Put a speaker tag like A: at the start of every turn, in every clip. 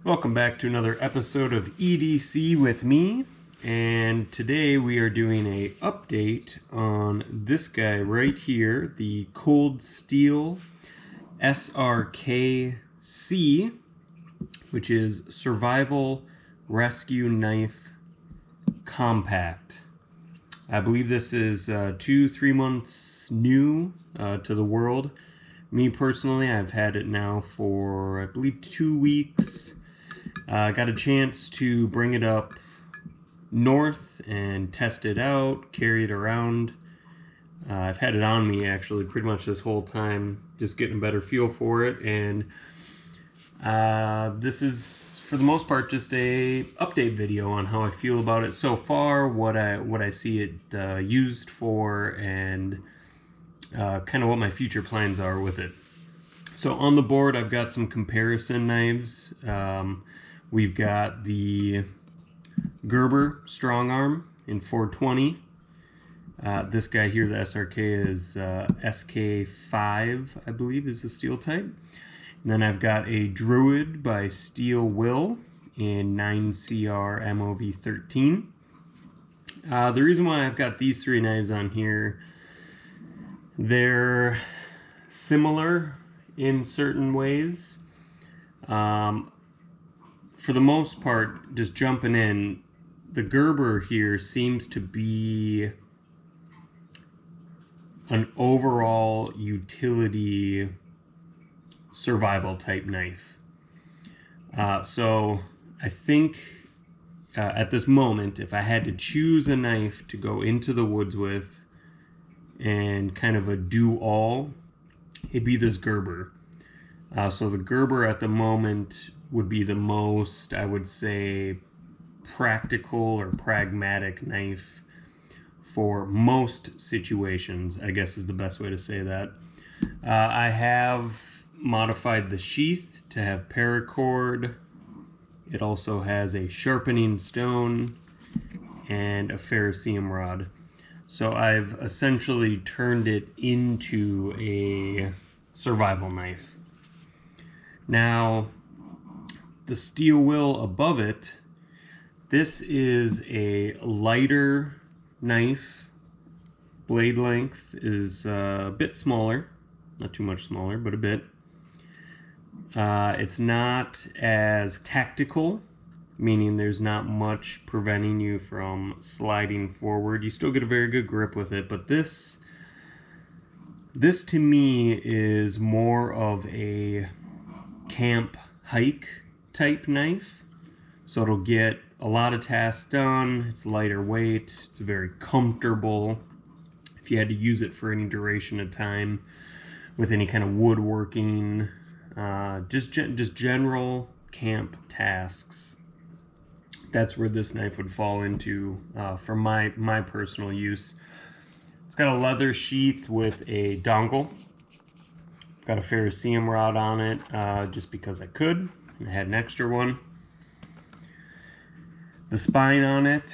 A: Welcome back to another episode of EDC with me, and today we are doing a update on this guy right here, the Cold Steel SRK-C, which is Survival Rescue Knife Compact. I believe this is 2-3 months new to the world. Me personally, I've had it now for I believe 2 weeks. Got a chance to bring it up north and test it out, carry it around. I've had it on me actually pretty much this whole time, just getting a better feel for it. And this is for the most part just a update video on how I feel about it so far, what I see it used for, and kind of what my future plans are with it. So on the board, I've got some comparison knives. We've got the Gerber Strong Arm in 420. This guy here, the SRK, is SK5, I believe, is the steel type. And then I've got a Druid by Steel Will in 9CR MOV13. The reason why I've got these three knives on here, they're similar in certain ways. For the most part, just jumping in, the Gerber here seems to be an overall utility survival type knife. So I think at this moment, if I had to choose a knife to go into the woods with and kind of a do-all, it'd be this Gerber. So the Gerber at the moment would be the most, I would say, practical or pragmatic knife for most situations, I guess is the best way to say that. I have modified the sheath to have paracord. It also has a sharpening stone and a ferrocerium rod. So I've essentially turned it into a survival knife. Now, the Steel Will above it, this is a lighter knife. Blade length is a bit smaller, not too much smaller, but a bit. It's not as tactical, meaning there's not much preventing you from sliding forward. You still get a very good grip with it, but this to me is more of a camp hike type knife. So it'll get a lot of tasks done. It's lighter weight. It's very comfortable. If you had to use it for any duration of time with any kind of woodworking, just general camp tasks, that's where this knife would fall into for my personal use. It's got a leather sheath with a dongle. Got a ferrocerium rod on it just because I could, and I had an extra one. The spine on it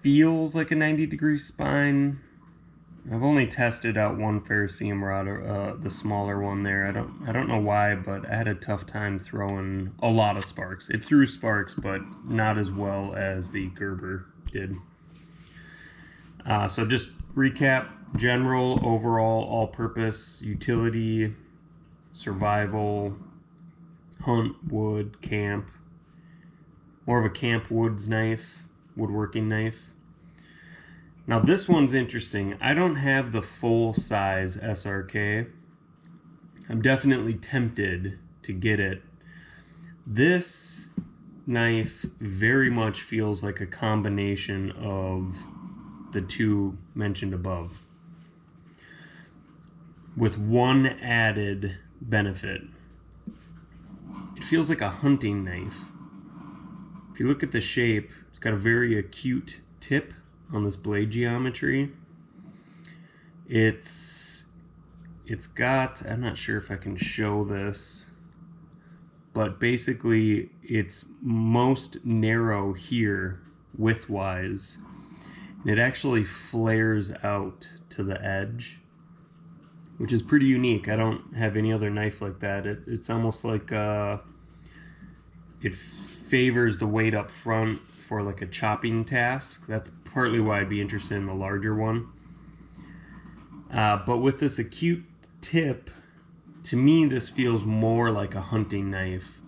A: feels like a 90-degree spine. I've only tested out one ferrocerium rod, the smaller one there. I don't know why, but I had a tough time throwing a lot of sparks. It threw sparks, but not as well as the Gerber did. So just recap: general, overall, all-purpose, utility, survival, hunt, wood, camp. More of a camp woods knife, woodworking knife. Now this one's interesting. I don't have the full-size SRK. I'm definitely tempted to get it. This knife very much feels like a combination of the two mentioned above, with one added benefit. It feels like a hunting knife. If you look at the shape, it's got a very acute tip on this blade geometry. It's got, I'm not sure if I can show this, but basically it's most narrow here widthwise. It actually flares out to the edge, which is pretty unique. I don't have any other knife like that. It's almost like it favors the weight up front for like a chopping task. That's partly why I'd be interested in the larger one. But with this acute tip, to me this feels more like a hunting knife.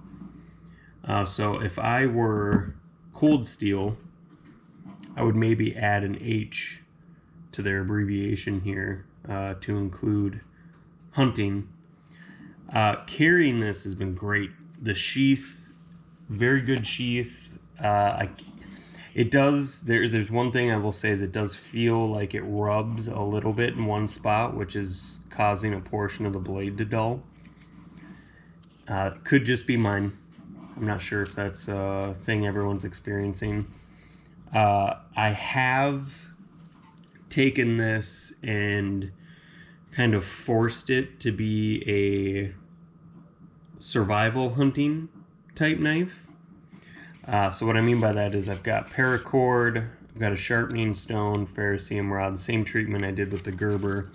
A: So if I were Cold Steel, I would maybe add an H to their abbreviation here to include hunting. Carrying this has been great. The sheath, very good sheath. It does, there's one thing I will say is it does feel like it rubs a little bit in one spot, which is causing a portion of the blade to dull. Could just be mine. I'm not sure if that's a thing everyone's experiencing. I have taken this and kind of forced it to be a survival hunting type knife. So what I mean by that is I've got paracord, I've got a sharpening stone, ferrocerium rod, same treatment I did with the Gerber.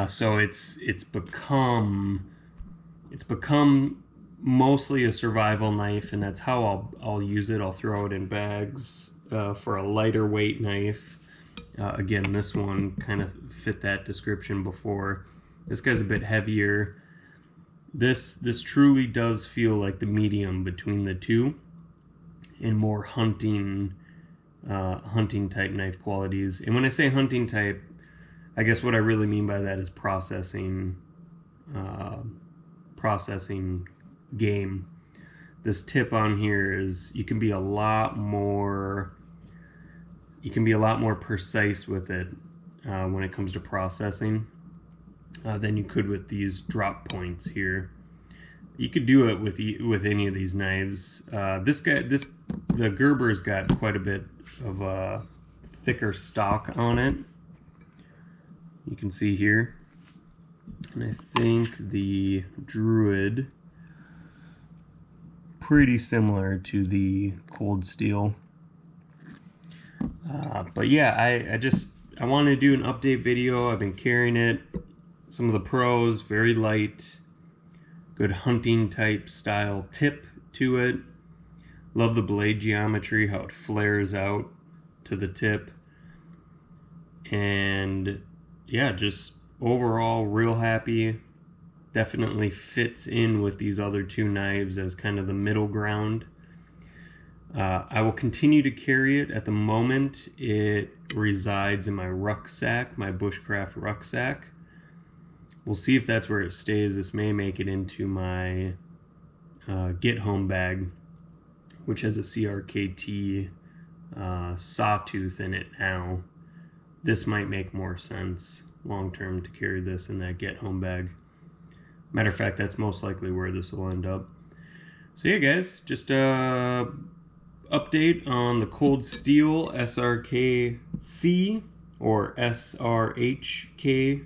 A: So it's become mostly a survival knife, and that's how I'll use it. I'll throw it in bags for a lighter weight knife. Again, this one kind of fit that description before. This guy's a bit heavier. This truly does feel like the medium between the two, and more hunting type knife qualities. And when I say hunting type, I guess what I really mean by that is processing game. This tip on here is you can be a lot more precise with it when it comes to processing than you could with these drop points here. You could do it with any of these knives. The Gerber's got quite a bit of a thicker stock on it. You can see here. And I think the Druid, pretty similar to the Cold Steel. But yeah, I wanted to do an update video. I've been carrying it. Some of the pros, very light, good hunting type style tip to it. Love the blade geometry, how it flares out to the tip. And yeah, just overall real happy. Definitely fits in with these other two knives as kind of the middle ground. I will continue to carry it. At the moment, it resides in my rucksack, my bushcraft rucksack. We'll see if that's where it stays. This may make it into my get home bag, which has a SRK-C sawtooth in it now. This might make more sense long term to carry this in that get home bag. Matter of fact, that's most likely where this will end up. So yeah, guys, just update on the Cold Steel SRK-C or SRHK-C.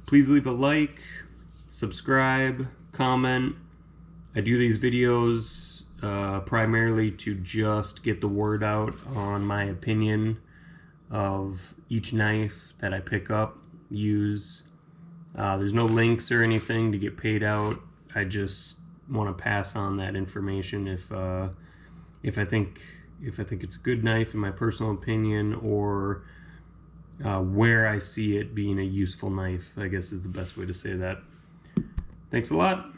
A: Please leave a like, subscribe, comment. I do these videos primarily to just get the word out on my opinion of each knife that I pick up, use. There's no links or anything to get paid out. I just want to pass on that information if I think it's a good knife in my personal opinion, or where I see it being a useful knife, I guess is the best way to say that. Thanks a lot.